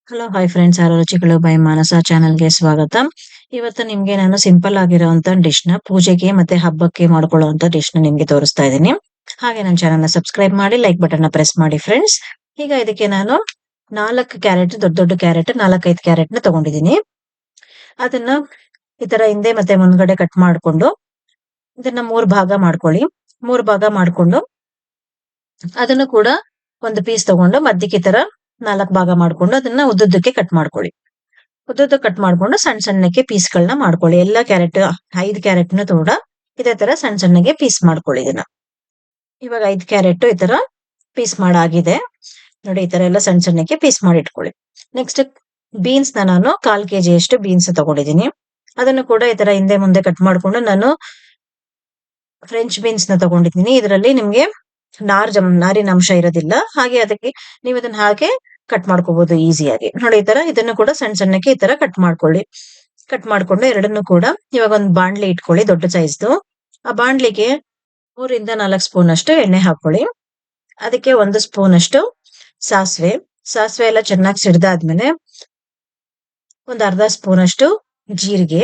Hello hi friends, ರುಚಿಗಳು by ಮಾನಸ ಚಾನೆಲ್ಗೆ ಸ್ವಾಗತ. ಇವತ್ತು ನಿಮ್ಗೆ ನಾನು ಸಿಂಪಲ್ ಆಗಿರೋಂತ ಡಿಶ್ ನ ಪೂಜೆಗೆ ಮತ್ತೆ ಹಬ್ಬಕ್ಕೆ ಮಾಡ್ಕೊಳ್ಳುವಂತ ಡಿಶ್ ನ ನಿಮ್ಗೆ ತೋರಿಸ್ತಾ ಇದ್ದೀನಿ. ಹಾಗೆ ನನ್ನ ಚಾನೆಲ್ ನ ಸಬ್ಸ್ಕ್ರೈಬ್ ಮಾಡಿ, ಲೈಕ್ ಬಟನ್ ನ ಪ್ರೆಸ್ ಮಾಡಿ ಫ್ರೆಂಡ್ಸ್. ಈಗ ಇದಕ್ಕೆ ನಾನು 4 ಕ್ಯಾರೆಟ್, ದೊಡ್ಡ ದೊಡ್ಡ ಕ್ಯಾರೆಟ್ 4-5 ಕ್ಯಾರೆಟ್ ನ ತಗೊಂಡಿದ್ದೀನಿ. ಅದನ್ನ ಈ ತರ ಹಿಂದೆ ಮತ್ತೆ ಮುಂದ್ಗಡೆ ಕಟ್ ಮಾಡ್ಕೊಂಡು ಇದನ್ನ 3 ಭಾಗ ಮಾಡ್ಕೊಳ್ಳಿ. 3 ಭಾಗ ಮಾಡ್ಕೊಂಡು ಅದನ್ನು ಕೂಡ ಒಂದು ಪೀಸ್ ತಗೊಂಡು ಮಧ್ಯಕ್ಕೆ ಈ ತರ 4 ಭಾಗ ಮಾಡ್ಕೊಂಡು ಅದನ್ನ ಉದ್ದುದ್ದಕ್ಕೆ ಕಟ್ ಮಾಡ್ಕೊಳ್ಳಿ. ಉದ್ದುದ್ದ ಕಟ್ ಮಾಡ್ಕೊಂಡು ಸಣ್ಣ ಸಣ್ಣಕ್ಕೆ ಪೀಸ್ಗಳನ್ನ ಮಾಡ್ಕೊಳ್ಳಿ. ಎಲ್ಲಾ ಕ್ಯಾರೆಟ್ 5 ಕ್ಯಾರೆಟ್ ನ ಕೂಡ ಇದೇ ತರ ಸಣ್ಣ ಸಣ್ಣಗೆ ಪೀಸ್ ಮಾಡ್ಕೊಳ್ಳಿ. ಇದನ್ನ ಇವಾಗ 5 ಕ್ಯಾರೆಟ್ ಈ ತರ ಪೀಸ್ ಮಾಡಾಗಿದೆ ನೋಡಿ. ಈ ತರ ಎಲ್ಲ ಸಣ್ಣ ಸಣ್ಣಕ್ಕೆ ಪೀಸ್ ಮಾಡಿ ಇಟ್ಕೊಳ್ಳಿ. ನೆಕ್ಸ್ಟ್ ಬೀನ್ಸ್ ನಾನು 1/4 kg ಅಷ್ಟು ಬೀನ್ಸ್ ತಗೊಂಡಿದ್ದೀನಿ. ಅದನ್ನು ಕೂಡ ಈ ತರ ಹಿಂದೆ ಮುಂದೆ ಕಟ್ ಮಾಡ್ಕೊಂಡು ನಾನು ಫ್ರೆಂಚ್ ಬೀನ್ಸ್ ನ ತಗೊಂಡಿದ್ದೀನಿ. ಇದರಲ್ಲಿ ನಿಮ್ಗೆ ನಾರಿನ ಅಂಶ ಇರೋದಿಲ್ಲ. ಹಾಗೆ ಅದಕ್ಕೆ ನೀವು ಇದನ್ನ ಹಾಗೆ ಕಟ್ ಮಾಡ್ಕೋಬಹುದು ಈಸಿಯಾಗಿ. ನೋಡಿ ಈ ತರ ಇದನ್ನು ಕೂಡ ಸಣ್ಣ ಸಣ್ಣಕ್ಕೆ ಈ ತರ ಕಟ್ ಮಾಡ್ಕೊಳ್ಳಿ. ಕಟ್ ಮಾಡ್ಕೊಂಡು ಎರಡನ್ನು ಕೂಡ ಇವಾಗ ಒಂದು ಬಾಣ್ಲಿ ಇಟ್ಕೊಳ್ಳಿ, ದೊಡ್ಡ ಸೈಜ್ದು. ಆ ಬಾಣ್ಲಿಗೆ 3-4 ಸ್ಪೂನ್ ಅಷ್ಟು ಎಣ್ಣೆ ಹಾಕೊಳ್ಳಿ. ಅದಕ್ಕೆ 1 ಸ್ಪೂನ್ ಅಷ್ಟು ಸಾಸಿವೆ ಎಲ್ಲ ಚೆನ್ನಾಗಿ ಸಿಡ್ದಾದ್ಮೇಲೆ ಒಂದು ಅರ್ಧ ಸ್ಪೂನ್ ಅಷ್ಟು ಜೀರಿಗೆ,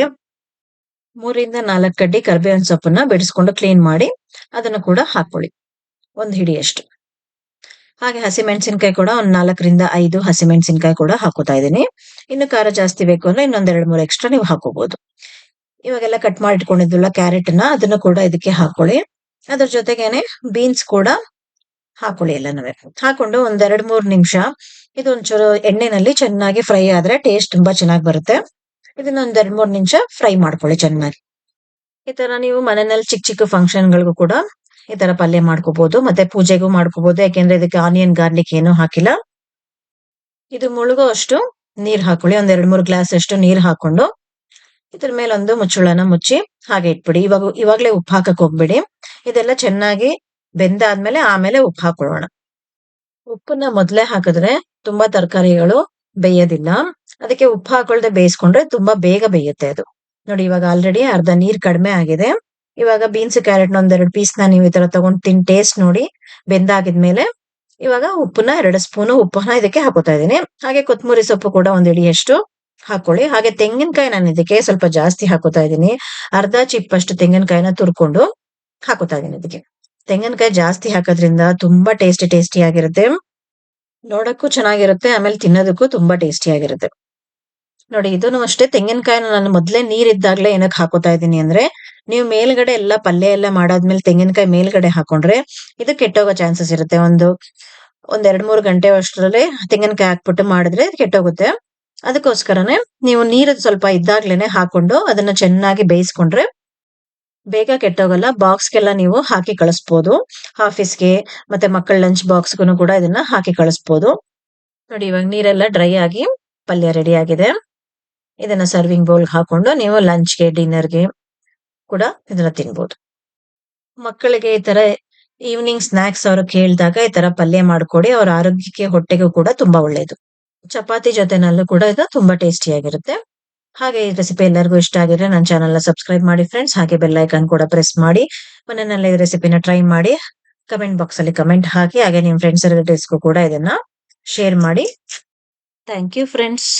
3-4 ಕಡ್ಡಿ ಕರಿಬೇವಿನ ಸೊಪ್ಪನ್ನ ಬಿಡಿಸ್ಕೊಂಡು ಕ್ಲೀನ್ ಮಾಡಿ ಅದನ್ನು ಕೂಡ ಹಾಕೊಳ್ಳಿ, 1 ಹಿಡಿಯಷ್ಟು. ಹಾಗೆ ಹಸಿಮೆಣಸಿನಕಾಯಿ ಕೂಡ ಒಂದು 4-5 ಹಸಿಮೆಣಸಿನಕಾಯಿ ಕೂಡ ಹಾಕೋತಾ ಇದ್ದೀನಿ. ಇನ್ನು ಖಾರ ಜಾಸ್ತಿ ಬೇಕು ಅಂದ್ರೆ ಇನ್ನೊಂದ್ 2-3 ಎಕ್ಸ್ಟ್ರಾ ನೀವು ಹಾಕೋಬಹುದು. ಇವಾಗೆಲ್ಲ ಕಟ್ ಮಾಡಿ ಇಟ್ಕೊಂಡಿದ್ವಲ್ಲ ಕ್ಯಾರೆಟ್ ನ, ಅದನ್ನು ಕೂಡ ಇದಕ್ಕೆ ಹಾಕೊಳ್ಳಿ. ಅದ್ರ ಜೊತೆಗೇನೆ ಬೀನ್ಸ್ ಕೂಡ ಹಾಕೊಳ್ಳಿ. ಎಲ್ಲನೂ ಹಾಕೊಂಡು ಒಂದ್ 2-3 ನಿಮಿಷ ಇದು ಒಂಚೂರು ಎಣ್ಣೆನಲ್ಲಿ ಚೆನ್ನಾಗಿ ಫ್ರೈ ಆದ್ರೆ ಟೇಸ್ಟ್ ತುಂಬಾ ಚೆನ್ನಾಗಿ ಬರುತ್ತೆ. ಇದನ್ನ ಒಂದ್ 2-3 ನಿಮಿಷ ಫ್ರೈ ಮಾಡ್ಕೊಳ್ಳಿ ಚೆನ್ನಾಗಿ. ಈ ತರ ನೀವು ಮನೆಯಲ್ಲಿ ಚಿಕ್ಕ ಚಿಕ್ಕ ಫಂಕ್ಷನ್ ಗಳಿಗೂ ಕೂಡ ಈ ತರ ಪಲ್ಯ ಮಾಡ್ಕೋಬಹುದು, ಮತ್ತೆ ಪೂಜೆಗೂ ಮಾಡ್ಕೋಬಹುದು. ಯಾಕೆಂದ್ರೆ ಇದಕ್ಕೆ ಆನಿಯನ್ ಗಾರ್ಲಿಕ್ ಏನು ಹಾಕಿಲ್ಲ. ಇದು ಮುಳುಗೋ ಅಷ್ಟು ನೀರ್ ಹಾಕೊಳ್ಳಿ. ಒಂದ್ 2-3 ಗ್ಲಾಸ್ ಅಷ್ಟು ನೀರ್ ಹಾಕೊಂಡು ಇದ್ರ ಮೇಲೆ ಒಂದು ಮುಚ್ಚಳನ ಮುಚ್ಚಿ ಹಾಗೆ ಇಟ್ಬಿಡಿ. ಇವಾಗ್ಲೇ ಉಪ್ಪು ಹಾಕಕ್ ಹೋಗ್ಬಿಡಿ. ಇದೆಲ್ಲ ಚೆನ್ನಾಗಿ ಬೆಂದಾದ್ಮೇಲೆ ಆಮೇಲೆ ಉಪ್ಪು ಹಾಕೊಳ್ಳೋಣ. ಉಪ್ಪನ್ನ ಮೊದ್ಲೇ ಹಾಕಿದ್ರೆ ತುಂಬಾ ತರಕಾರಿಗಳು ಬೇಯೋದಿಲ್ಲ. ಅದಕ್ಕೆ ಉಪ್ಪು ಹಾಕೊಳ್ದೆ ಬೇಯಿಸ್ಕೊಂಡ್ರೆ ತುಂಬಾ ಬೇಗ ಬೇಯುತ್ತೆ ಅದು. ನೋಡಿ ಇವಾಗ ಆಲ್ರೆಡಿ ಅರ್ಧ ನೀರ್ ಕಡಿಮೆ ಆಗಿದೆ. ಇವಾಗ ಬೀನ್ಸ್ ಕ್ಯಾರೆಟ್ ನ 1-2 ಪೀಸ್ ನ ನೀವು ಈ ತರ ತಗೊಂಡು ಟೇಸ್ಟ್ ನೋಡಿ. ಬೆಂದಾಗಿದ್ಮೇಲೆ ಇವಾಗ 2 ಸ್ಪೂನ್ ಉಪ್ಪನ್ನ ಇದಕ್ಕೆ ಹಾಕೋತಾ ಇದ್ದೀನಿ. ಹಾಗೆ ಕೊತ್ತಂಬರಿ ಸೊಪ್ಪು ಕೂಡ 1 ಹಿಡಿಯಷ್ಟು ಹಾಕೊಳ್ಳಿ. ಹಾಗೆ ತೆಂಗಿನಕಾಯಿ ನಾನು ಇದಕ್ಕೆ ಸ್ವಲ್ಪ ಜಾಸ್ತಿ ಹಾಕೋತಾ ಇದ್ದೀನಿ. ಅರ್ಧ ಚಿಪ್ಪಷ್ಟು ತೆಂಗಿನಕಾಯಿನ ತುರ್ಕೊಂಡು ಹಾಕೋತಾ ಇದ್ದೀನಿ ಇದಕ್ಕೆ. ತೆಂಗಿನಕಾಯಿ ಜಾಸ್ತಿ ಹಾಕೋದ್ರಿಂದ ತುಂಬಾ ಟೇಸ್ಟಿ ಆಗಿರುತ್ತೆ, ನೋಡಕ್ಕೂ ಚೆನ್ನಾಗಿರುತ್ತೆ, ಆಮೇಲೆ ತಿನ್ನೋದಕ್ಕೂ ತುಂಬಾ ಟೇಸ್ಟಿ ಆಗಿರುತ್ತೆ. ನೋಡಿ ಇದನ್ನು ಅಷ್ಟೇ, ತೆಂಗಿನಕಾಯಿನ ನಾನು ಮೊದ್ಲೇ ನೀರಿದ್ದಾಗ್ಲೇ ಏನಕ್ಕೆ ಹಾಕೋತಾ ಇದ್ದೀನಿ ಅಂದ್ರೆ, ನೀವು ಮೇಲ್ಗಡೆ ಎಲ್ಲ ಪಲ್ಯ ಎಲ್ಲ ಮಾಡಾದ್ಮೇಲೆ ತೆಂಗಿನಕಾಯಿ ಮೇಲ್ಗಡೆ ಹಾಕೊಂಡ್ರೆ ಇದು ಕೆಟ್ಟೋಗೋ ಚಾನ್ಸಸ್ ಇರುತ್ತೆ. ಒಂದ್ 2-3 ಗಂಟೆ ಅಷ್ಟರಲ್ಲೇ ತೆಂಗಿನಕಾಯಿ ಹಾಕ್ಬಿಟ್ಟು ಮಾಡಿದ್ರೆ ಕೆಟ್ಟೋಗುತ್ತೆ. ಅದಕ್ಕೋಸ್ಕರನೇ ನೀವು ನೀರು ಸ್ವಲ್ಪ ಇದ್ದಾಗ್ಲೇನೆ ಹಾಕೊಂಡು ಅದನ್ನ ಚೆನ್ನಾಗಿ ಬೇಯಿಸ್ಕೊಂಡ್ರೆ ಬೇಗ ಕೆಟ್ಟೋಗಲ್ಲ. ಬಾಕ್ಸ್ಗೆಲ್ಲ ನೀವು ಹಾಕಿ ಕಳಿಸ್ಬೋದು, ಆಫೀಸ್ಗೆ ಮತ್ತೆ ಮಕ್ಕಳ ಲಂಚ್ ಬಾಕ್ಸ್ಗೂ ಕೂಡ ಇದನ್ನ ಹಾಕಿ ಕಳಿಸ್ಬೋದು. ನೋಡಿ ಇವಾಗ ನೀರೆಲ್ಲ ಡ್ರೈ ಆಗಿ ಪಲ್ಯ ರೆಡಿ ಆಗಿದೆ. ಇದನ್ನ ಸರ್ವಿಂಗ್ ಬೌಲ್ ಹಾಕೊಂಡು ನೀವು ಲಂಚ್ಗೆ ಡಿನ್ನರ್ಗೆ ಕೂಡ ಇದನ್ನ ತಿನ್ಬೋದು. ಮಕ್ಕಳಿಗೆ ಈ ತರ ಈವ್ನಿಂಗ್ ಸ್ನಾಕ್ಸ್ ಅವರು ಕೇಳಿದಾಗ ಈ ತರ ಪಲ್ಯ ಮಾಡ್ಕೊಡಿ. ಅವ್ರ ಆರೋಗ್ಯಕ್ಕೆ ಹೊಟ್ಟೆಗೂ ಕೂಡ ತುಂಬಾ ಒಳ್ಳೇದು. ಚಪಾತಿ ಜೊತೆನಲ್ಲೂ ಕೂಡ ಇದು ತುಂಬಾ ಟೇಸ್ಟಿ ಆಗಿರುತ್ತೆ. ಹಾಗೆ ಈ ರೆಸಿಪಿ ಎಲ್ಲರಿಗೂ ಇಷ್ಟ ಆಗಿದ್ರೆ ನನ್ನ ಚಾನೆಲ್ ನ ಸಬ್ಸ್ಕ್ರೈಬ್ ಮಾಡಿ ಫ್ರೆಂಡ್ಸ್. ಹಾಗೆ ಬೆಲ್ ಐಕಾನ್ ಕೂಡ ಪ್ರೆಸ್ ಮಾಡಿ ಮನೆಯಲ್ಲಿ ಈ ರೆಸಿಪಿನ ಟ್ರೈ ಮಾಡಿ ಕಮೆಂಟ್ ಬಾಕ್ಸ್ ಅಲ್ಲಿ ಕಮೆಂಟ್ ಹಾಕಿ. ಹಾಗೆ ನಿಮ್ ಫ್ರೆಂಡ್ಸ್ ರಿಲೇಟಿವ್ಸ್ಗೂ ಕೂಡ ಇದನ್ನ ಶೇರ್ ಮಾಡಿ. Thank you friends.